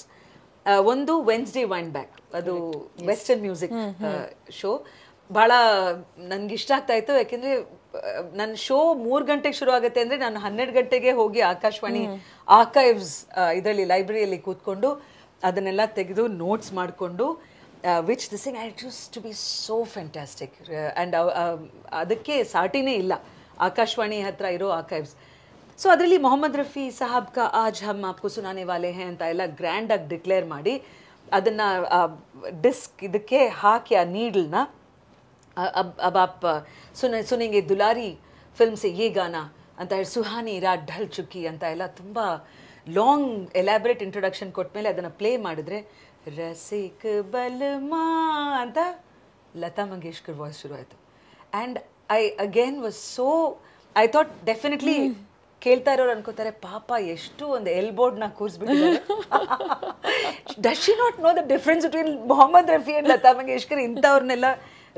ಒಂದು ವೆನ್ಸ್ಡೇ ವೈಂಡ್ ಬ್ಯಾಕ್, ಅದು ವೆಸ್ಟರ್ನ್ ಮ್ಯೂಸಿಕ್ ಶೋ. ಭಾಳ ನನಗೆ ಇಷ್ಟ ಆಗ್ತಾ ಇತ್ತು. ಯಾಕೆಂದರೆ ನನ್ನ ಶೋ 3 ಗಂಟೆಗೆ ಶುರು ಆಗುತ್ತೆ ಅಂದರೆ ನಾನು 12 ಗಂಟೆಗೆ ಹೋಗಿ ಆಕಾಶವಾಣಿ ಆರ್ಕೈವ್ಸ್ ಇದರಲ್ಲಿ ಲೈಬ್ರರಿಯಲ್ಲಿ ಕೂತ್ಕೊಂಡು ಅದನ್ನೆಲ್ಲ ತೆಗೆದು ನೋಟ್ಸ್ ಮಾಡಿಕೊಂಡು which this thing it use to be so fantastic. And ಅದಕ್ಕೆ ಸಾಟಿನೇ ಇಲ್ಲ ಆಕಾಶವಾಣಿ ಹತ್ರ ಇರೋ ಆರ್ಕೈವ್ಸ್. ಸೊ ಅದರಲ್ಲಿ ಮೊಹಮ್ಮದ್ ರಫಿ ಸಾಹಬ್ ಕಾ ಆಜ್ ಹಮ್ ಆಪ್ಕೋ ಸುನಾನೆ ವಾಲೆ ಹೇ ಅಂತ ಎಲ್ಲ ಗ್ರ್ಯಾಂಡಾಗಿ ಡಿಕ್ಲೇರ್ ಮಾಡಿ ಅದನ್ನು ಡಿಸ್ಕ್ ಇದಕ್ಕೆ ಹಾಕಿ ಆ ನೀಡಲ್ನ अब आप सुनेंगे दुलारी फिल्म से ये गाना ಅಂತ ಹೇಳಿ ಸುಹಾನಿ ರಾತ್ ಢಲ್ ಚುಕ್ಕಿ ಅಂತ ಎಲ್ಲ ತುಂಬ ಲಾಂಗ್ ಎಲಾಬ್ರೇಟ್ ಇಂಟ್ರೊಡಕ್ಷನ್ ಕೊಟ್ಟ ಮೇಲೆ ಅದನ್ನು ಪ್ಲೇ ಮಾಡಿದ್ರೆ ರಸಿಕ್ ಬಲ್ಮಾ ಅಂತ ಲತಾ ಮಂಗೇಶ್ಕರ್ ವಾಯ್ಸ್ ಶುರು ಆಯಿತು. And I again was so I thought definitely ಕೇಳ್ತಾ ಇರೋರು ಅನ್ಕೋತಾರೆ ಪಾಪ ಎಷ್ಟು ಒಂದು ಎಲ್ಬೋರ್ಡ್ನ ಕೂರಿಸ್ಬಿಟ್ಟಿದ್ದಾರೆ. Does she not know the difference between Mohammed Rafi and Lata Mangeshkar ಇಂಥವ್ರನ್ನೆಲ್ಲ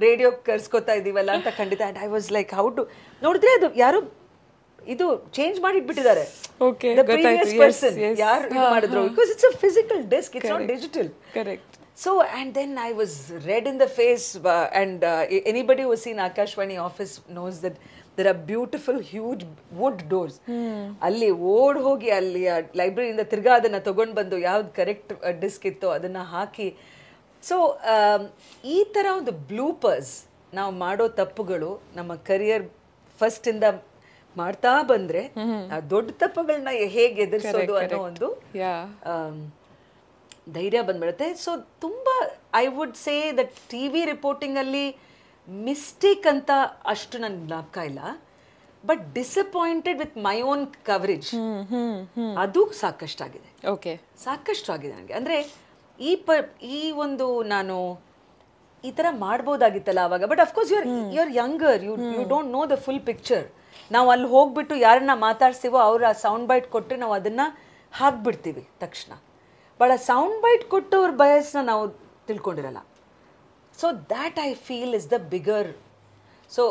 ರೇಡಿಯೋ ಕರ್ಸ್ಕೊತಾ ಇದೀವಲ್ಲ ಅಂತ ಖಂಡಿತ. And I was like how to ನೋಡಿದ್ರೆ ಅದು ಯಾರು ಇದು ಚೇಂಜ್ ಮಾಡಿಟ್ಬಿಟ್ಟಿದ್ದಾರೆ. ಪ್ರೀವಿಯಸ್ ಪರ್ಸನ್ ಯಾರು ಇದು ಮಾಡಿದ್ರು because it's a physical disc, it's not digital. Correct. So and then I was read in the phase. And anybody who seen Akashvani office knows that there are beautiful huge wood doors. ಅಲ್ಲಿ ಓಡ್ ಹೋಗಿ ಅಲ್ಲಿ ಲೈಬ್ರರಿಯಿಂದ ತಿರ್ಗಾ ಅದನ್ನು ತೊಗೊಂಡು ಬಂದು ಯಾವ್ದು correct disc ಇತ್ತೋ ಅದನ್ನು ಹಾಕಿ. ಸೊ ಈ ಥರ ಒಂದು ಬ್ಲೂಪರ್ಸ್ ನಾವು ಮಾಡೋ ತಪ್ಪುಗಳು ನಮ್ಮ ಕರಿಯರ್ ಫಸ್ಟಿಂದ ಮಾಡ್ತಾ ಬಂದರೆ ಆ ದೊಡ್ಡ ತಪ್ಪುಗಳನ್ನ ಹೇಗೆ ಎದುರಿಸೋದು ಅನ್ನೋ ಒಂದು ಧೈರ್ಯ ಬಂದ್ಬಿಡುತ್ತೆ. ಸೊ ತುಂಬ I would say that T V ರಿಪೋರ್ಟಿಂಗಲ್ಲಿ ಮಿಸ್ಟೇಕ್ ಅಂತ ಅಷ್ಟು ನನ್ಗೆ ಜ್ಞಾಪಕ ಇಲ್ಲ. But disappointed with my own coverage ಅದು ಸಾಕಷ್ಟಾಗಿದೆ. ಓಕೆ, ಸಾಕಷ್ಟು ಆಗಿದೆ ನನಗೆ. ಅಂದರೆ ಈ ಒಂದು ನಾನು ಈ ಥರ ಮಾಡ್ಬೋದಾಗಿತ್ತಲ್ಲ ಆವಾಗ. But of course you are younger, you don't know the full picture. ನಾವು ಅಲ್ಲಿ ಹೋಗ್ಬಿಟ್ಟು ಯಾರನ್ನ ಮಾತಾಡ್ಸ್ತೀವೋ ಅವ್ರ ಆ ಸೌಂಡ್ ಬೈಟ್ ಕೊಟ್ಟರೆ ನಾವು ಅದನ್ನು ಹಾಕ್ಬಿಡ್ತೀವಿ ತಕ್ಷಣ. ಭಾಳ ಸೌಂಡ್ ಬೈಟ್ ಕೊಟ್ಟು ಅವ್ರ ಬಯಸ್ನ ನಾವು ತಿಳ್ಕೊಂಡಿರಲ್ಲ. So that I feel is the bigger. So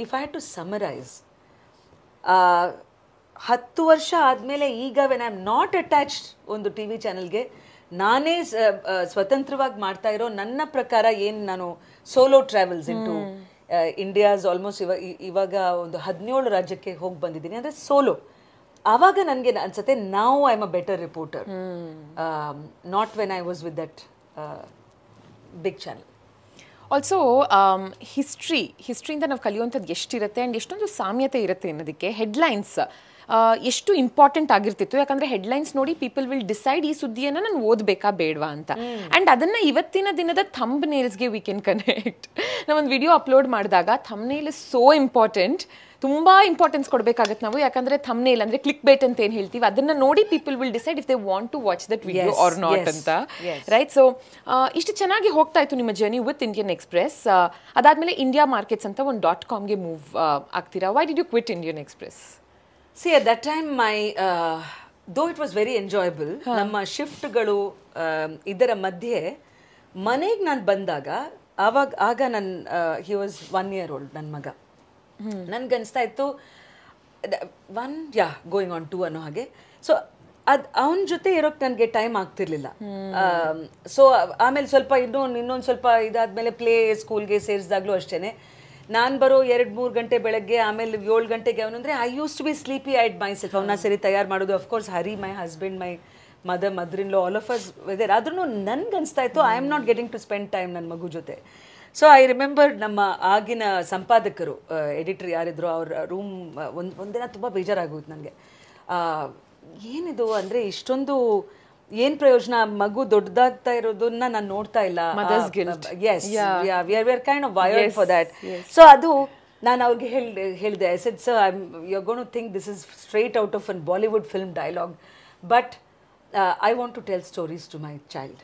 if I had to summarize, 10 ವರ್ಷ ಆದಮೇಲೆ ಈಗ when I am not attached ಒಂದು ಟಿ ವಿ ಚಾನಲ್ಗೆ, ನಾನೇ ಸ್ವತಂತ್ರವಾಗಿ ಮಾಡ್ತಾ ಇರೋ ನನ್ನ ಪ್ರಕಾರ ಏನು ನಾನು solo travels into India's almost ಇವಾಗ ಒಂದು 17 ರಾಜ್ಯಕ್ಕೆ ಹೋಗಿ ಬಂದಿದ್ದೀನಿ ಅಂದರೆ ಸೋಲೋ. ಆವಾಗ ನನಗೆ ಅನ್ಸುತ್ತೆ ನಾವು I am a better reporter, not when I was with that big channel. Also ಹಿಸ್ಟ್ರಿಯಿಂದ ನಾವು ಕಲಿಯುವಂಥದ್ದು ಎಷ್ಟಿರುತ್ತೆ ಆ್ಯಂಡ್ ಎಷ್ಟೊಂದು ಸಾಮ್ಯತೆ ಇರುತ್ತೆ ಅನ್ನೋದಕ್ಕೆ. ಹೆಡ್ಲೈನ್ಸ್ ಎಷ್ಟು ಇಂಪಾರ್ಟೆಂಟ್ ಆಗಿರ್ತಿತ್ತು, ಯಾಕಂದರೆ ಹೆಡ್ಲೈನ್ಸ್ ನೋಡಿ ಪೀಪಲ್ ವಿಲ್ ಡಿಸೈಡ್ ಈ ಸುದ್ದಿಯನ್ನು ನಾನು ಓದಬೇಕಾ ಬೇಡವಾ ಅಂತ. ಆ್ಯಂಡ್ ಅದನ್ನು ಇವತ್ತಿನ ದಿನದ ಥಂಬ್ ನೇಲ್ಸ್ಗೆ ವಿ ಕ್ಯಾನ್ ಕನೆಕ್ಟ್. ನಾವೊಂದು ವಿಡಿಯೋ ಅಪ್ಲೋಡ್ ಮಾಡಿದಾಗ thumb nail is so important. ತುಂಬ ಇಂಪಾರ್ಟೆನ್ಸ್ ಕೊಡಬೇಕಾಗತ್ತೆ ನಾವು, ಯಾಕಂದರೆ ಥಂಬ್ನೇಲ್ ಅಂದರೆ ಕ್ಲಿಕ್ ಬೇಟ್ ಅಂತ ಏನು ಹೇಳ್ತೀವಿ ಅದನ್ನು ನೋಡಿ people will decide if they want to watch that video or not ಅಂತ, ರೈಟ್? ಸೊ ಇಷ್ಟು ಚೆನ್ನಾಗಿ ಹೋಗ್ತಾ ಇತ್ತು ನಿಮ್ಮ ಜರ್ನಿ ವಿತ್ ಇಂಡಿಯನ್ ಎಕ್ಸ್ಪ್ರೆಸ್. ಅದಾದಮೇಲೆ ಇಂಡಿಯಾ ಮಾರ್ಕೆಟ್ಸ್ ಅಂತ ಒಂದು .comಗೆ ಮೂವ್ ಆಗ್ತೀರಾ. Why did you quit Indian Express? See at that time my though it was very enjoyable. ನಮ್ಮ ಶಿಫ್ಟ್ಗಳು ಇದರ ಮಧ್ಯೆ ಮನೆಗೆ ನಾನು ಬಂದಾಗ ಆಗ ನನ್ನ ಹಿ ವಾಸ್ 1 year old ನನ್ನ ಮಗ. ನನ್ಗನ್ಸ್ತಾ ಇತ್ತು ಗೋಯಿಂಗ್ ಆನ್ 2 ಅನ್ನೋ ಹಾಗೆ. ಸೊ ಅವನ ಜೊತೆ ಇರೋಕ್ಕೆ ನನಗೆ ಟೈಮ್ ಆಗ್ತಿರ್ಲಿಲ್ಲ. ಸೊ ಆಮೇಲೆ ಸ್ವಲ್ಪ ಇನ್ನೊಂದು ಸ್ವಲ್ಪ ಇದಾದ್ಮೇಲೆ ಪ್ಲೇ ಸ್ಕೂಲ್ಗೆ ಸೇರಿಸಿದಾಗಲೂ ಅಷ್ಟೇ ನಾನು ಬರೋ 2-3 ಗಂಟೆ ಬೆಳಗ್ಗೆ, ಆಮೇಲೆ 7 ಗಂಟೆಗೆ ಅವನಂದರೆ I use to be sleepy it myself. ಅವನ್ನ ಸರಿ ತಯಾರು ಮಾಡೋದು. Of course Hari my husband, my mother-in-law, all of us whether. ಆದ್ರೂ ನನ್ಗನ್ಸ್ತಾ ಇತ್ತು I am not getting to spend time ನನ್ನ ಮಗು ಜೊತೆ. ಸೊ ಐ ರಿಮೆಂಬರ್ ನಮ್ಮ ಆಗಿನ ಸಂಪಾದಕರು, ಎಡಿಟರ್ ಯಾರಿದ್ರು, ಅವ್ರ ರೂಮ್ ಒಂದಿನ ತುಂಬ ಬೇಜಾರಾಗೋಯ್ತು ನನಗೆ. ಏನಿದು ಅಂದರೆ ಇಷ್ಟೊಂದು ಏನ್ ಪ್ರಯೋಜನ, ಮಗು ದೊಡ್ಡದಾಗ್ತಾ ಇರೋದನ್ನ ನಾನು ನೋಡ್ತಾ ಇಲ್ಲ. Mother's guilt. Yes, yeah, we are kind of wired for that. So ಅದು ನಾನು ಅವ್ರಿಗೆ ಹೇಳಿದೆ, I said, sir, you're going to think this is straight out of a Bollywood film dialogue, but I want to tell stories to my child.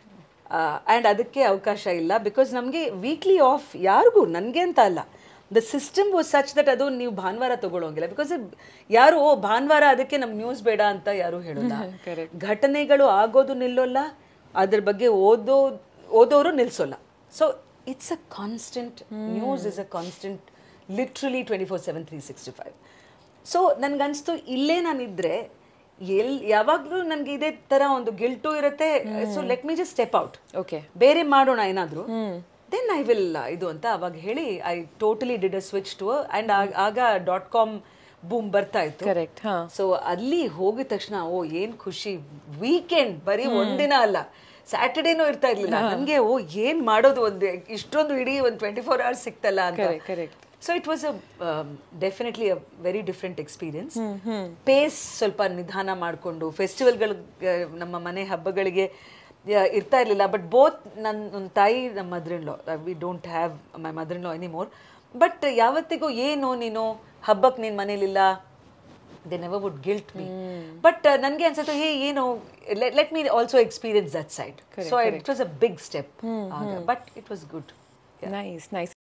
And ಅದಕ್ಕೆ ಅವಕಾಶ ಇಲ್ಲ, because ನಮಗೆ weekly of ಯಾರಿಗೂ, ನನಗೆ ಅಂತ ಅಲ್ಲ, the system was such that ಅದು ನೀವು ಭಾನುವಾರ ತಗೊಳ್ಳೋಂಗಿಲ್ಲ. ಬಿಕಾಸ್ ಯಾರು ಭಾನುವಾರ ಅದಕ್ಕೆ ನಮ್ಗೆ ನ್ಯೂಸ್ ಬೇಡ ಅಂತ ಯಾರು ಹೇಳೋಲ್ಲ. ಘಟನೆಗಳು ಆಗೋದು ನಿಲ್ಲೋಲ್ಲ, ಅದ್ರ ಬಗ್ಗೆ ಓದೋರು ನಿಲ್ಸೋಲ್ಲ. So it's a constant, news is a constant, literally 24/7 365. So ನನ್ಗನ್ಸ್ತು ಇಲ್ಲೇ ನಾನಿದ್ರೆ ಯಾವಾಗ್ಲೂ ನನ್ಗೆ ಇದೇ ತರ ಒಂದು ಗಿಲ್ಟು ಇರುತ್ತೆ. So let me just step out, ಬೇರೆ ಮಾಡೋಣ ಏನಾದ್ರು, ದೆನ್ ಐ ವಿಲ್ ಇದು ಅಂತ ಅವಾಗ ಹೇಳಿ I totally did a switch to. And ಆಗ .com ಬೂಮ್ ಬರ್ತಾ ಇತ್ತು. ಸೊ ಅಲ್ಲಿ ಹೋಗಿದ ತಕ್ಷಣ ಓ ಏನ್ ಖುಷಿ, ವೀಕೆಂಡ್ ಬರೀ ಒಂದಿನ ಅಲ್ಲ, ಸ್ಯಾಟರ್ಡೇನೂ ಇರ್ತಾ ಇರ್ಲಿಲ್ಲ ನನ್ಗೆ. ಓ ಏನ್ ಮಾಡೋದು, ಒಂದು ಇಷ್ಟೊಂದು ಇಡೀ ಒಂದು 24 hours ಸಿಕ್ತಲ್ಲ ಅಂತ. So it was definitely a very different experience. Pace ಸ್ವಲ್ಪ ನಿಧಾನ ಮಾಡಿಕೊಂಡು, ಫೆಸ್ಟಿವಲ್ಗಳು ನಮ್ಮ ಮನೆ ಹಬ್ಬಗಳಿಗೆ ಇರ್ತಾ ಇರಲಿಲ್ಲ. ಬಟ್ ಬೋತ್ ನನ್ನ ತಾಯಿ, ನಮ್ಮ mother-in-law, we don't have my mother-in-law anymore. But ಯಾವತ್ತಿಗೂ ಏನು ನೀನು ಹಬ್ಬಕ್ಕೆ ನೀನು ಮನೇಲಿಲ್ಲ, they never would guilt me. But ನನಗೆ ಅನ್ಸುತ್ತೆ ಏನು, let me also experience that side. So it was a big step, but it was good. Nice, nice.